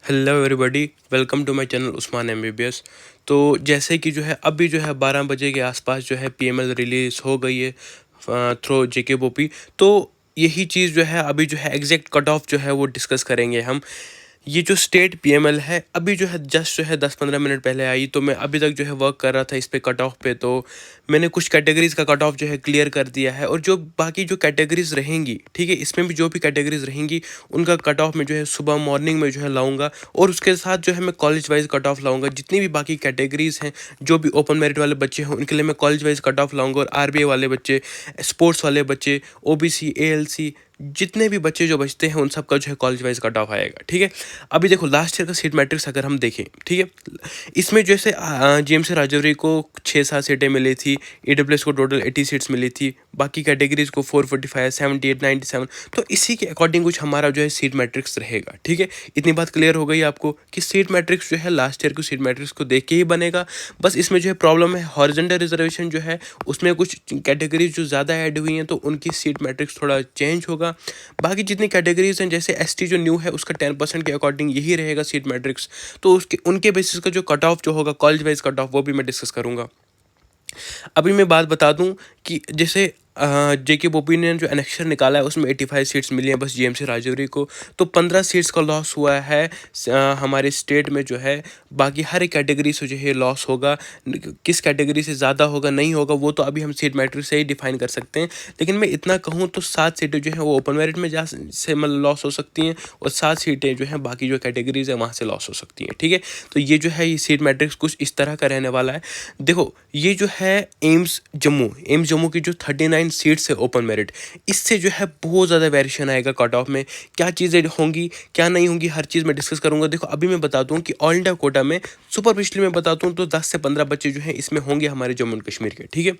Hello everybody, welcome to my channel Usman MBBS. तो जैसे कि जो है अभी जो है 12 बजे के आसपास जो है पीएमएल रिलीज़ हो गई है थ्रू जेकेपीओपी। तो यही चीज़ जो है अभी जो है एग्जैक्ट कट ऑफ जो है वो डिस्कस करेंगे हम। ये जो स्टेट पीएमएल है अभी जो है जस्ट जो है 10-15 मिनट पहले आई, तो मैं अभी तक जो है वर्क कर रहा था इस पे कट ऑफ पे। तो मैंने कुछ कैटेगरीज़ का कट ऑफ जो है क्लियर कर दिया है, और जो बाकी जो कैटेगरीज़ रहेंगी, ठीक है, इसमें भी जो भी कैटेगरीज़ रहेंगी उनका कट ऑफ में जो है सुबह मॉर्निंग में जो है लाऊंगा, और उसके साथ जो है मैं कॉलेज वाइज कट ऑफ लाऊंगा। जितनी भी बाकी कैटेगरीज़ हैं, जो भी ओपन मेरिट वाले बच्चे हैं उनके लिए मैं कॉलेज वाइज कट ऑफ लाऊंगा, और आरबीए वाले बच्चे, स्पोर्ट्स वाले बच्चे, ओबीसी, एएलसी, जितने भी बच्चे जो बचते हैं उन सब का जो है कॉलेज वाइज कट ऑफ आएगा। ठीक है, अभी देखो लास्ट ईयर का सीट मैट्रिक्स अगर हम देखें, ठीक है, इसमें जैसे जेएमसी राजौरी को 6-7 सीटें मिली थी, ईडब्ल्यूएस को टोटल 80 सीट्स मिली थी, बाकी कैटेगरीज को 445, 78, 97। तो इसी के अकॉर्डिंग कुछ हमारा जो है सीट मैट्रिक्स रहेगा। ठीक है, इतनी बात क्लियर हो गई आपको कि सीट मैट्रिक्स जो है लास्ट ईयर को सीट मैट्रिक्स को देख के ही बनेगा। बस इसमें जो है प्रॉब्लम है हॉरिजॉन्टल रिजर्वेशन जो है उसमें कुछ कैटेगरीज जो ज़्यादा ऐड हुई हैं, तो उनकी सीट मैट्रिक्स थोड़ा चेंज होगा। बाकी जितनी कैटेगरीज हैं, जैसे एसटी जो न्यू है उसका 10% के अकॉर्डिंग यही रहेगा सीट मैट्रिक्स। तो उसके उनके बेसिस का जो कट ऑफ जो होगा कॉलेज वाइज कट ऑफ, वो भी मैं डिस्कस करूँगा। अभी मैं बात बता दूं कि जैसे जेके बोपी ने जो एनेक्शर निकाला है उसमें 85 सीट्स मिली हैं बस जेएमसी राजौरी को। तो 15 सीट्स का लॉस हुआ है हमारे स्टेट में जो है। बाकी हर एक कैटेगरी से जो है लॉस होगा, किस कैटेगरी से ज़्यादा होगा नहीं होगा वो तो अभी हम सीट मैट्रिक्स से ही डिफाइन कर सकते हैं। लेकिन मैं इतना कहूँ तो 7 सीटें जो है वो ओपन मेरिट में जा से मतलब लॉस हो सकती हैं, और 7 सीटें जो हैं बाकी जो कैटेगरीज है वहाँ से लॉस हो सकती हैं। ठीक है, तो ये जो है ये सीट मैट्रिक्स कुछ इस तरह का रहने वाला है। देखो ये जो है एम्स जम्मू की जो 39 सीट्स है ओपन मेरिट, इससे जो है बहुत ज़्यादा वेरिएशन आएगा कट ऑफ में। क्या चीज़ें होंगी क्या नहीं होंगी हर चीज़ मैं डिस्कस करूंगा। देखो अभी मैं बताता हूँ कि ऑल इंडिया कोटा में सुपरफिशली मैं बताता हूँ तो 10 से 15 बच्चे जो हैं इसमें होंगे हमारे जम्मू एंड कश्मीर के। ठीक है,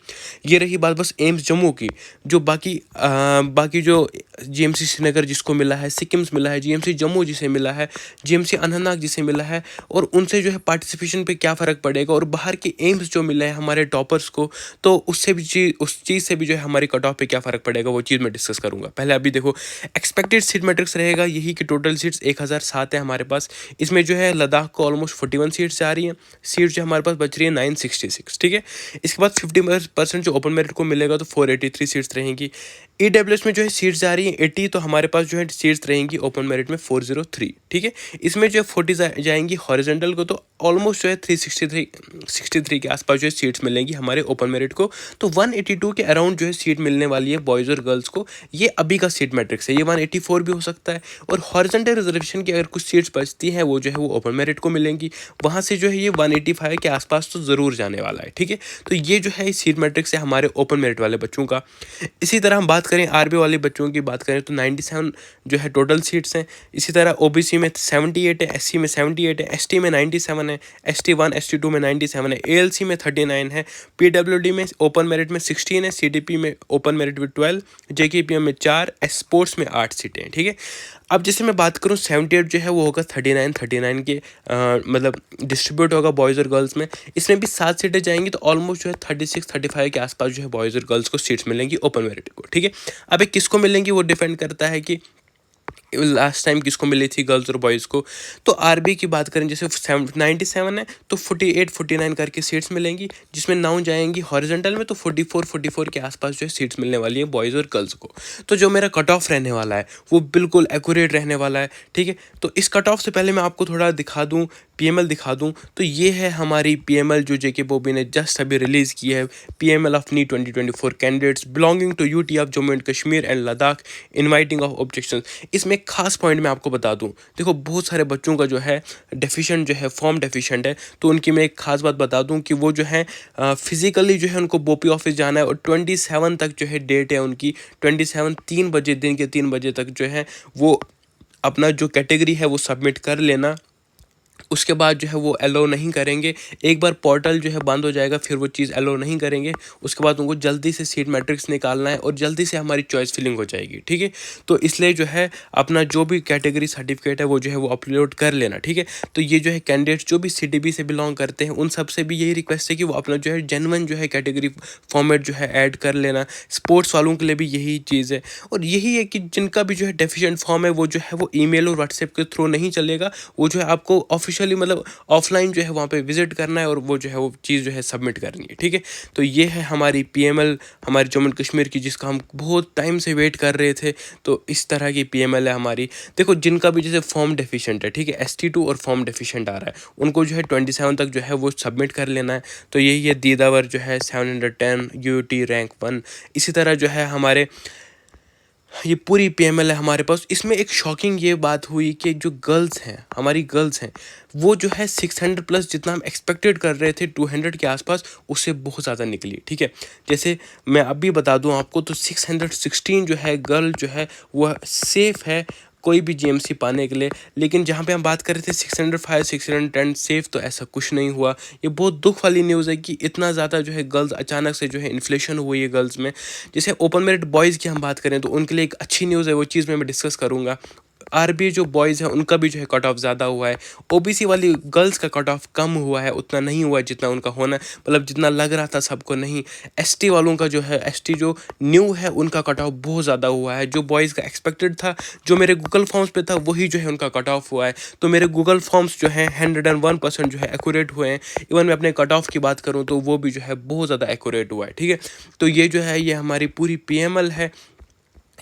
ये रही बात बस एम्स जम्मू की। जो बाकी जो जीएमसी श्रीनगर जिसको मिला है, सिक्किम्स मिला है, जीएमसी जम्मू जिसे मिला है, जीएमसी अनंतनाग जिसे मिला है, और उनसे जो है पार्टिसिपेशन पे क्या फ़र्क पड़ेगा, और बाहर के एम्स जो मिले हैं हमारे टॉपर्स को, तो उससे भी उस चीज़ से भी जो है हमारी कट ऑफ पे क्या फ़र्क पड़ेगा वो चीज़ मैं डिस्कस करूंगा। पहले अभी देखो एक्सपेक्टेड सीट मैट्रिक्स रहेगा यही कि टोटल सीट्स 1007 है हमारे पास। इसमें जो है लद्दाख को ऑलमोस्ट 41 सीट्स जा रही हैं, सीट जो हमारे पास बच रही है 966। ठीक है, इसके बाद 50% जो ओपन मेरिट को मिलेगा तो 483 सीट्स रहेंगी। ईडब्ल्यूएस में जो है सीट्स जा रही हैं 80, तो हमारे पास जो है सीट्स रहेंगी ओपन मेरिट में 403। ठीक है, इसमें जो है 40 जाएंगी हॉरिजॉन्टल को, तो ऑलमोस्ट जो है 363 के आसपास जो है सीट्स मिलेंगी हमारे ओपन मेरिट को। तो 182 के अराउंड जो है सीट मिलने वाली है बॉयज़ और गर्ल्स को। ये अभी का सीट मैट्रिक्स है, ये 184 भी हो सकता है। और हॉरिजॉन्टल रिजर्वेशन की अगर कुछ सीट्स बचती हैं वो जो है वो ओपन मेरिट को मिलेंगी, वहाँ से जो है ये 185 के आसपास तो ज़रूर जाने वाला है। ठीक है, तो ये जो है सीट मैट्रिक्स है हमारे ओपन मेरिट वाले बच्चों का। इसी तरह हम बात करें आरबी वाले बच्चों की बात करें तो 97 जो है टोटल सीट्स हैं। इसी तरह ओबीसी में 78 है, एससी में 78 है, एसटी में 97 है, ST1 ST2 में 97 है, एएलसी में 39 है, पीडब्ल्यूडी में ओपन मेरिट में 16 है, सीडीपी में ओपन मेरिट में 12, जेकेपीएम में 4, स्पोर्ट्स में 8 सीटें हैं। ठीक है, अब जैसे मैं बात करूं 78 जो है वो होगा 39 के मतलब डिस्ट्रीब्यूट होगा बॉयज़ और गर्ल्स में। इसमें भी 7 सीटें जाएंगी, तो ऑलमोस्ट जो है 36-35 के आसपास जो है बॉयज़ और गर्ल्स को सीट्स मिलेंगी ओपन मेरिट को। ठीक है, अब ये किसको मिलेंगी वो डिपेंड करता है कि लास्ट टाइम किसको मिली थी गर्ल्स और बॉयज़ को। तो आरबी की बात करें जैसे 97 है तो 48-49 करके सीट्स मिलेंगी, जिसमें 9 जाएंगी हॉरिजॉन्टल में, तो 44 के आसपास जो है सीट्स मिलने वाली है बॉयज़ और गर्ल्स को। तो जो मेरा कट ऑफ रहने वाला है वो बिल्कुल एक्यूरेट रहने वाला है। ठीक है, तो इस कट ऑफ से पहले मैं आपको थोड़ा दिखा दूँ, पीएमएल दिखा दूं। तो ये है हमारी पीएमएल जो जेके बॉबी ने जस्ट अभी रिलीज़ की है, PML of NEET 2024 candidates belonging to UT of Jammu and Kashmir and Ladakh inviting of objections. इसमें एक खास पॉइंट मैं आपको बता दूं, देखो बहुत सारे बच्चों का जो है डेफिशिएंट जो है फॉर्म डेफिशिएंट है, तो उनकी मैं एक खास बात बता दूं कि वो जो है फिजिकली जो है उनको बोपी ऑफिस जाना है, और 27 तक जो है डेट है उनकी, 27 3 बजे दिन के 3 बजे तक जो है वो अपना जो कैटेगरी है वो सबमिट कर लेना। उसके बाद जो है वो अलाउ नहीं करेंगे। एक बार पोर्टल जो है बंद हो जाएगा, फिर वो चीज़ अलाउ नहीं करेंगे। उसके बाद उनको जल्दी से सीट मैट्रिक्स निकालना है और जल्दी से हमारी चॉइस फिलिंग हो जाएगी, ठीक है। तो इसलिए जो है अपना जो भी कैटेगरी सर्टिफिकेट है वो जो है वो अपलोड कर लेना, ठीक है। तो ये जो है कैंडिडेट्स जो भी सीडीबी से बिलोंग करते हैं उन सब से भी यही रिक्वेस्ट है कि वो अपना जो है जेन्युइन जो है कैटेगरी फॉर्मेट जो है ऐड कर लेना। स्पोर्ट्स वालों के लिए भी यही चीज़ है, और यही है कि जिनका भी जो है डेफिशिएंट फॉर्म है वो जो है वो ईमेल और व्हाट्सएप के थ्रू नहीं चलेगा। वो जो है आपको ऑफिशियली मतलब ऑफलाइन जो है वहाँ पे विजिट करना है और वो जो है वो चीज़ जो है सबमिट करनी है, ठीक है। तो ये है हमारी पीएमएल हमारी जम्मू एंड कश्मीर की, जिसका हम बहुत टाइम से वेट कर रहे थे। तो इस तरह की पीएमएल है हमारी। देखो जिनका भी जैसे फॉर्म डेफिशिएंट है, ठीक है, ST2 और फॉर्म डेफिशिएंट आ रहा है, उनको जो है 27 तक जो है वो सबमिट कर लेना है। तो यही है दीदावर जो है 710 यूटी रैंक 1। इसी तरह जो है हमारे ये पूरी पीएमएल है हमारे पास। इसमें एक शॉकिंग ये बात हुई कि जो गर्ल्स हैं, हमारी गर्ल्स हैं, वो जो है 600 प्लस जितना हम एक्सपेक्टेड कर रहे थे 200 के आसपास, उससे बहुत ज़्यादा निकली, ठीक है। जैसे मैं अभी बता दूं आपको, तो 616 जो है गर्ल जो है वह सेफ़ है कोई भी जीएमसी पाने के लिए। लेकिन जहाँ पे हम बात कर रहे थे 605 610 सेफ, तो ऐसा कुछ नहीं हुआ। ये बहुत दुख वाली न्यूज़ है कि इतना ज़्यादा जो है गर्ल्स अचानक से जो है इन्फ्लेशन हुई है गर्ल्स में। जैसे ओपन मेरिट बॉयज़ की हम बात करें तो उनके लिए एक अच्छी न्यूज़ है, वो चीज़ मैं डिस्कस करूँगा। आरबी जो बॉयज़ हैं उनका भी जो है कट ऑफ ज़्यादा हुआ है। ओबीसी वाली गर्ल्स का कट ऑफ कम हुआ है, उतना नहीं हुआ है जितना उनका होना, मतलब जितना लग रहा था सबको नहीं। एसटी वालों का जो है, एसटी जो न्यू है उनका कट ऑफ बहुत ज़्यादा हुआ है। जो बॉयज़ का एक्सपेक्टेड था, जो मेरे गूगल फॉर्म्स पे था, वही जो है उनका कट ऑफ हुआ है। तो मेरे गूगल फॉर्म्स जो है 101% जो है एक्यूरेट हुए हैं। इवन मैं अपने कट ऑफ की बात करूँ तो वो भी जो है बहुत ज़्यादा एक्यूरेट हुआ है, ठीक है। तो ये जो है ये हमारी पूरी पीएमएल है।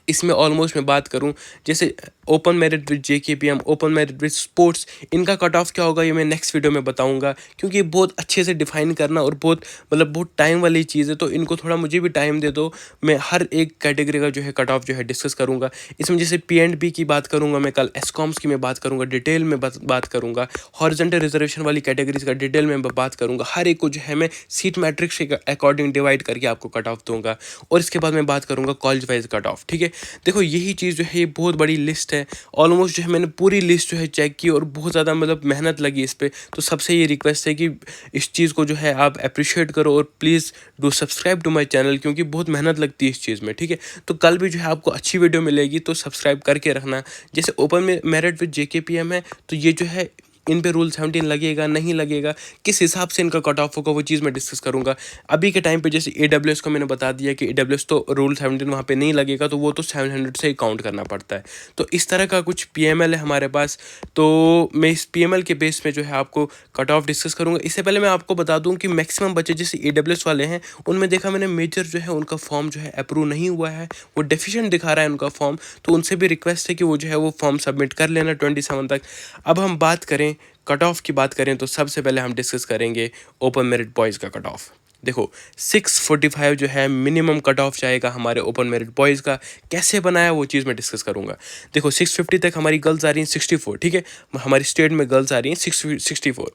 इसमें ऑलमोस्ट मैं बात करूं, जैसे open merit with JKPM, open merit with sports, इनका कट ऑफ क्या होगा ये मैं नेक्स्ट वीडियो में बताऊंगा, क्योंकि ये बहुत अच्छे से डिफाइन करना और बहुत मतलब बहुत टाइम वाली चीज़ है। तो इनको थोड़ा मुझे भी टाइम दे दो, मैं हर एक कैटेगरी का जो है कट ऑफ जो है डिस्कस करूंगा। इसमें जैसे P&B की बात करूंगा मैं, कल एसकॉम्स की मैं बात करूंगा, डिटेल में बात करूंगा, हॉरिजॉन्टल रिजर्वेशन वाली कैटेगरीज का डिटेल में बात करूंगा। हर एक को जो है मैं सीट मैट्रिक्स के अकॉर्डिंग डिवाइड करके आपको कट ऑफ दूंगा। और इसके बाद मैं बात करूंगा कॉलेज वाइज कट ऑफ, ठीक है। देखो यही चीज़ जो है ये बहुत बड़ी लिस्ट है। ऑलमोस्ट जो है मैंने पूरी लिस्ट जो है चेक की और बहुत ज़्यादा मतलब मेहनत लगी इस पे। तो सबसे ये रिक्वेस्ट है कि इस चीज़ को जो है आप अप्रिशिएट करो और please do subscribe to my channel, क्योंकि बहुत मेहनत लगती है इस चीज़ में, ठीक है। तो कल भी जो है आपको अच्छी वीडियो मिलेगी, तो सब्सक्राइब करके रखना। जैसे ओपन में मेरिट विद जेकेपीएम है, तो ये जो है इन पे रूल 17 लगेगा नहीं लगेगा, किस हिसाब से इनका कट ऑफ होगा, वो चीज़ मैं डिस्कस करूंगा। अभी के टाइम पे जैसे AWS को मैंने बता दिया कि AWS तो रूल 17 वहाँ पे नहीं लगेगा, तो वो तो 700 से ही काउंट करना पड़ता है। तो इस तरह का कुछ PML है हमारे पास। तो मैं इस PML के बेस में जो है आपको कट ऑफ डिस्कस करूँगा। इससे पहले मैं आपको बता दूँ कि मैक्सिमम बच्चे जैसे AWS वाले हैं, उनमें देखा मैंने मेजर जो है उनका फॉर्म जो है अप्रूव नहीं हुआ है, वो डेफिशिएंट दिखा रहा है उनका फॉर्म। तो उनसे भी रिक्वेस्ट है कि वो जो है वो फॉर्म सबमिट कर लेना 27 तक। अब हम बात करें कट ऑफ की बात करें, तो सबसे पहले हम डिस्कस करेंगे ओपन मेरिट बॉयज़ का कट ऑफ। देखो 645 जो है मिनिमम कट ऑफ जाएगा हमारे ओपन मेरिट बॉयज़ का। कैसे बनाया वो चीज़ मैं डिस्कस करूंगा। देखो 650 तक हमारी गर्ल्स आ रही हैं 64, ठीक है, हमारी स्टेट में गर्ल्स आ रही हैं 64।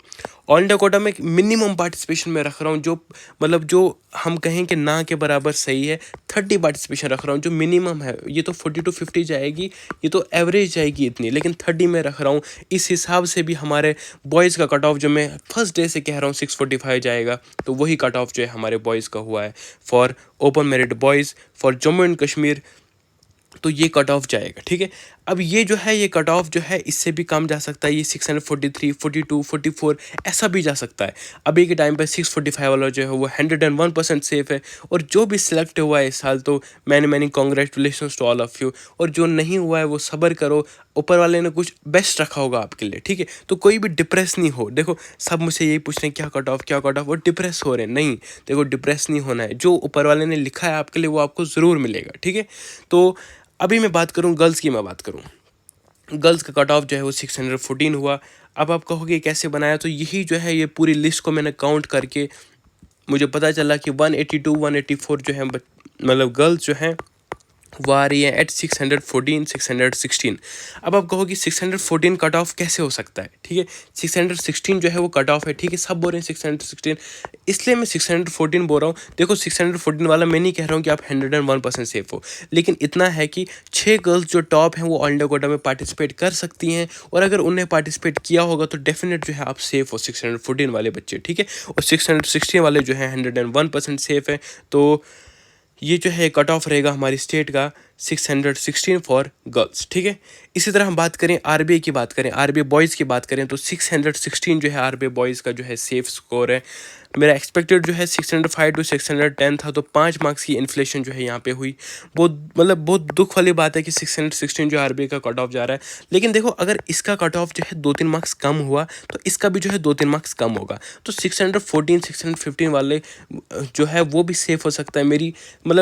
ऑल इंडिया कोटा में मिनिमम पार्टिसिपेशन में रख रहा हूँ, जो मतलब जो हम कहें कि ना के बराबर सही है, 30 पार्टिसिपेशन रख रहा हूँ जो मिनिमम है। ये तो 40 to 50 जाएगी, ये तो एवरेज जाएगी इतनी, लेकिन 30 में रख रहा हूँ। इस हिसाब से भी हमारे बॉयज़ का कट ऑफ जो मैं फर्स्ट डे से कह रहा हूँ 645 जाएगा, तो वही कट ऑफ जो है हमारे बॉयज़ का हुआ है for open merit boys for Jammu and Kashmir. तो ये कट ऑफ जाएगा, ठीक है। अब ये जो है ये कट ऑफ जो है इससे भी कम जा सकता है, ये 643 42 44 ऐसा भी जा सकता है। अभी के टाइम पे 645 वाला जो है वो 101% सेफ है। और जो भी सिलेक्ट हुआ है इस साल, तो many congratulation to all of you. और जो नहीं हुआ है वो सब्र करो, ऊपर वाले ने कुछ बेस्ट रखा होगा आपके लिए, ठीक है। तो कोई भी डिप्रेस नहीं हो। देखो सब मुझसे यही पूछ रहे हैं क्या कट ऑफ क्या कट ऑफ, और डिप्रेस हो रहे हैं, नहीं। देखो डिप्रेस नहीं होना है, जो ऊपर वाले ने लिखा है आपके लिए वो आपको ज़रूर मिलेगा, ठीक है। तो अभी मैं बात करूं गर्ल्स की, मैं बात करूं गर्ल्स का कट ऑफ जो है वो 614 हुआ। अब आप कहोगे कैसे बनाया, तो यही जो है ये पूरी लिस्ट को मैंने काउंट करके मुझे पता चला कि 182 184 जो है मतलब गर्ल्स जो हैं वो आ रही है एट 614 616। अब आप कहो कि 614 कट ऑफ कैसे हो सकता है, ठीक है। 616 जो है वो कट ऑफ है, ठीक है, सब बोल रहे हैं 616, इसलिए मैं 614 बोल रहा हूँ। देखो 614 वाला मैं नहीं कह रहा हूँ कि आप 101% सेफ हो, लेकिन इतना है कि 6 गर्ल्स जो टॉप हैं वो ऑल इंडिया कोटा में पार्टिसिपेट कर सकती हैं, और अगर उन्हें पार्टिसिपेट किया होगा तो डेफिनेट जो है आप सेफ हो 614 वाले बच्चे, ठीक है। और 616 वाले जो है 101% सेफ है। तो ये जो है कट ऑफ रहेगा हमारी स्टेट का 616 फॉर गर्ल्स, ठीक है। इसी तरह हम बात करें आरबीआई की, बात करें आरबीआई बॉयज़ की बात करें तो 616 जो है आरबीआई बॉयज़ का जो है सेफ स्कोर है। मेरा एक्सपेक्टेड जो है 605 टू 610 था, तो 5 मार्क्स की इन्फ्लेशन जो है यहाँ पे हुई। बहुत मतलब बहुत दुख वाली बात है कि 616 जो आरबीआई का कट ऑफ जा रहा है। लेकिन देखो अगर इसका कट ऑफ जो है 2-3 मार्क्स कम हुआ तो इसका भी जो है 2-3 मार्क्स कम होगा, तो 614 615 वाले जो है वो भी सेफ हो सकता है।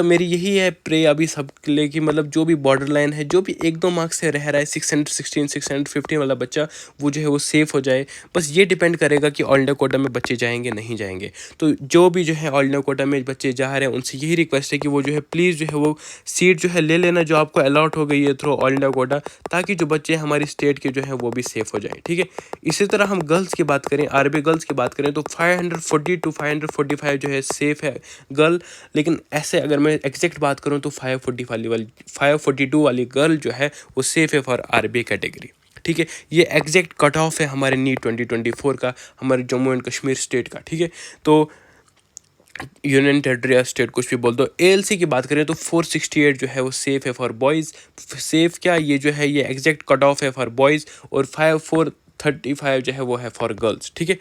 मेरी यही है प्रे अभी सबके लिए कि मतलब जो भी बॉर्डर लाइन है, जो भी 1-2 मार्क्स से रह रहा है 616 615 वाला बच्चा, वो जो है वो सेफ हो जाए। बस ये डिपेंड करेगा कि ऑल इंडिया कोटा में बच्चे जाएंगे नहीं जाएंगे। तो जो भी जो है ऑल इंडिया कोटा में बच्चे जा रहे हैं उनसे यही रिक्वेस्ट है कि वो जो है प्लीज़ जो है वो सीट जो है ले लेना जो आपको अलॉट हो गई है थ्रू ऑल इंडिया कोटा, ताकि जो बच्चे हमारी स्टेट के जो है वो भी सेफ हो जाए, ठीक है। इसी तरह हम गर्ल्स की बात करें, आरबी गर्ल्स की बात करें तो 540 टू 545 जो है सेफ है गर्ल। लेकिन ऐसे अगर मैं एग्जैक्ट बात करूं तो 542 वाली गर्ल जो है वो सेफ है फॉर आरबी कैटेगरी, ठीक है। ये एग्जैक्ट कट ऑफ है हमारे नीट 2024 का, हमारे जम्मू एंड कश्मीर स्टेट का, ठीक है। तो यूनियन टेरिटरी या स्टेट कुछ भी बोल दो। एएलसी की बात करें तो 468 जो है वो सेफ है फॉर बॉयज़। सेफ क्या, ये जो है ये एग्जैक्ट कट ऑफ है फॉर बॉयज़, और 5435 जो है वो है फॉर गर्ल्स, ठीक है।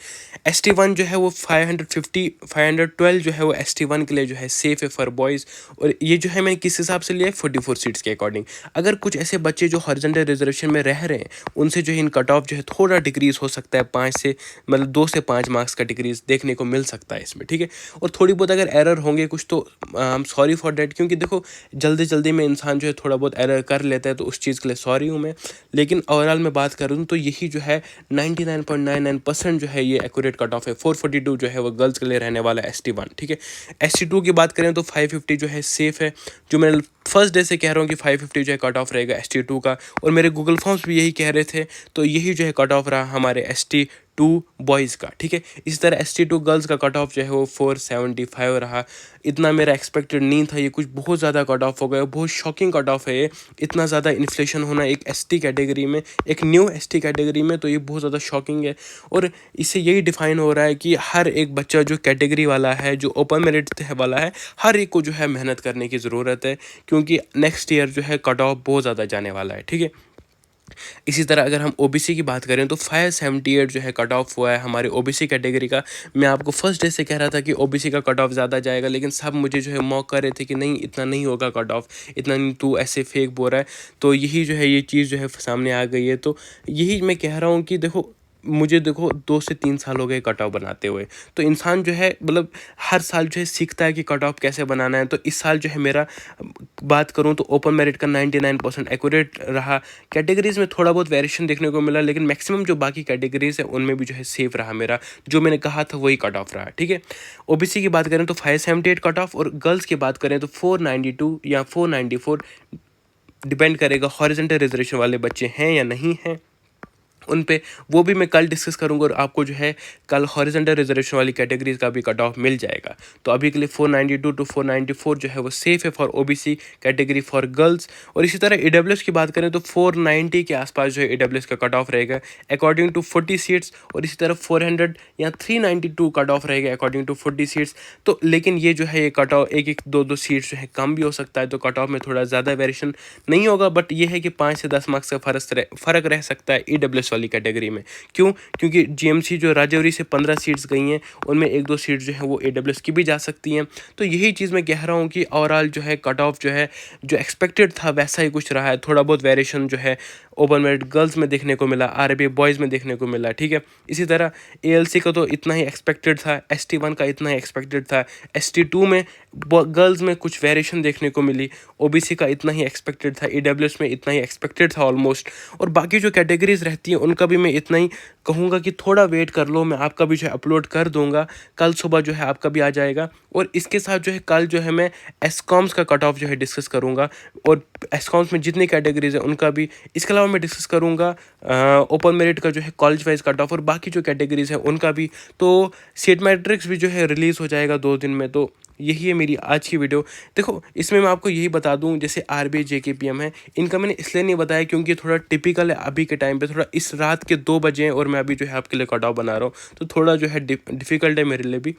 ST1 जो है वो 512 जो है वो ST1 के लिए जो है सेफ है फॉर बॉयज़। और ये जो है मैंने किस हिसाब से लिया है, 44 सीट्स के अकॉर्डिंग। अगर कुछ ऐसे बच्चे जो हॉरिजॉन्टल रिजर्वेशन में रह रहे हैं उनसे जो है इन कट ऑफ जो है थोड़ा डिक्रीज़ हो सकता है, 5 से मतलब 2 से 5 मार्क्स का डिक्रीज़ देखने को मिल सकता है इसमें, ठीक है। और थोड़ी बहुत अगर एरर होंगे कुछ तो I am sorry for that, क्योंकि देखो जल्दी जल्दी में इंसान जो है थोड़ा बहुत एरर कर लेता है, तो उस चीज़ के लिए सॉरी हूँ मैं। लेकिन ओवरऑल मैं बात करूँ तो यही जो है 99.99% जो है ये एक्यूरेट कट ऑफ है। 442 जो है वो गर्ल्स के लिए रहने वाला है ST1, ठीक है। ST2 की बात करें तो 550 जो है सेफ है, जो मैं फर्स्ट डे से कह रहा हूँ कि 550 जो है कट ऑफ रहेगा ST2 का, और मेरे गूगल फॉर्म्स भी यही कह रहे थे। तो यही जो है कट ऑफ रहा हमारे ST2 बॉयज़ का, ठीक है। इसी तरह ST2 गर्ल्स का कट ऑफ जो है वो 475 रहा। इतना मेरा एक्सपेक्टेड नहीं था, ये कुछ बहुत ज़्यादा कट ऑफ हो गया, बहुत शॉकिंग कट ऑफ है ये। इतना ज़्यादा इन्फ्लेशन होना एक ST कैटेगरी में, एक न्यू ST कैटेगरी में, तो ये बहुत ज़्यादा शॉकिंग है। और इससे यही डिफाइन हो रहा है कि हर एक बच्चा जो कैटेगरी वाला है, जो ओपन मेरिट वाला है, हर एक को जो है मेहनत करने की ज़रूरत है, क्योंकि नेक्स्ट ईयर जो है कट ऑफ बहुत ज़्यादा जाने वाला है, ठीक है। इसी तरह अगर हम OBC की बात करें तो 578 जो है कट ऑफ हुआ है हमारे OBC कैटेगरी का। मैं आपको फर्स्ट डे से कह रहा था कि OBC का कट ऑफ ज़्यादा जाएगा, लेकिन सब मुझे जो है मॉक कर रहे थे कि नहीं इतना नहीं होगा कट ऑफ, इतना नहीं, तू ऐसे फेक बोल रहा है। तो यही जो है ये चीज़ जो है सामने आ गई है। तो यही मैं कह रहा हूँ कि देखो मुझे 2 से 3 साल हो गए कट ऑफ बनाते हुए। तो इंसान जो है मतलब हर साल जो है सीखता है कि कट ऑफ कैसे बनाना है। तो इस साल जो है मेरा बात करूं तो ओपन मेरिट का 99% एक्यूरेट रहा। कैटेगरीज़ में थोड़ा बहुत वेरिएशन देखने को मिला, लेकिन मैक्सिमम जो बाकी कैटेगरीज़ है उनमें भी जो है सेफ रहा मेरा, जो मैंने कहा था वही कट ऑफ रहा, ठीक है। OBC की बात करें तो 578 कट ऑफ, और गर्ल्स की बात करें तो 492 या 494, डिपेंड करेगा हॉरिजॉन्टल रिजर्वेशन वाले बच्चे हैं या नहीं हैं उन पे। वो भी मैं कल डिस्कस करूंगा, और आपको जो है कल हॉरिजॉन्टल रिजर्वेशन वाली कैटेगरीज का भी कट ऑफ मिल जाएगा। तो अभी के लिए 492 टू 494 जो है वो सेफ है for OBC category for girls. और इसी तरह AWS की बात करें तो 490 के आसपास जो है AWS का कट ऑफ रहेगा अकॉर्डिंग टू 40 सीट्स, और इसी तरह 400 या 392 कट ऑफ रहेगा अकॉर्डिंग टू 40 सीट्स। तो लेकिन ये जो है ये कट ऑफ 1-2 सीट्स जो है कम भी हो सकता है, तो कट ऑफ में थोड़ा ज़्यादा वेरिएशन नहीं होगा, बट ये है कि 5 से 10 मार्क्स का फ़र्क रह सकता है AWS वाली कैटेगरी में। क्यों? क्योंकि GMC जो राजौरी से 15 सीट्स गई हैं उनमें 1-2 सीट जो है वो AWS की भी जा सकती हैं। तो यही चीज़ मैं कह रहा हूँ कि ओवरऑल जो है कट ऑफ जो है जो एक्सपेक्टेड था वैसा ही कुछ रहा है। थोड़ा बहुत वेरिएशन जो है ओपन मेरिट गर्ल्स में देखने को मिला, RBA बॉयज़ में देखने को मिला, ठीक है। इसी तरह ALC का तो इतना ही एक्सपेक्टेड था, ST1 का इतना ही एक्सपेक्टेड था, ST2 में गर्ल्स में कुछ वेरिएशन देखने को मिली, OBC का इतना ही एक्सपेक्टेड था, AWS में इतना ही एक्सपेक्टेड था ऑलमोस्ट। और बाकी जो कैटेगरीज रहती हैं उनका भी मैं इतना ही कहूँगा कि थोड़ा वेट कर लो, मैं आपका भी जो है अपलोड कर दूँगा, कल सुबह जो है आपका भी आ जाएगा। और इसके साथ जो है कल जो है मैं एसकॉम्स का कट ऑफ जो है डिस्कस करूँगा, और एसकॉम्स में जितनी कैटेगरीज़ है उनका भी। इसके अलावा मैं डिस्कस करूँगा ओपन मेरिट का जो है कॉलेज वाइज कट ऑफ और बाकी जो कैटेगरीज़ है उनका भी। तो सीट मैट्रिक्स भी जो है रिलीज़ हो जाएगा 2 दिन में। तो यही है मेरी आज की वीडियो। देखो, इसमें मैं आपको यही बता दूं, जैसे आरबीआई जेकेपीएम है, इनका मैंने इसलिए नहीं बताया क्योंकि थोड़ा टिपिकल है अभी के टाइम पे, थोड़ा इस रात के 2 बजे हैं और मैं अभी जो है आपके लिए कट ऑफ बना रहा हूँ, तो थोड़ा जो है डिफ़िकल्ट है मेरे लिए भी।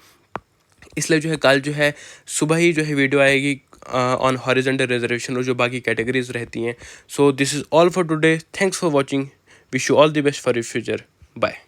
इसलिए जो है कल जो है सुबह ही जो है वीडियो आएगी ऑन हॉरिजॉन्टल रिजर्वेशन और जो बाकी कैटेगरीज रहती हैं। So this is all for today, thanks for watching, wish you all the best for your future, bye.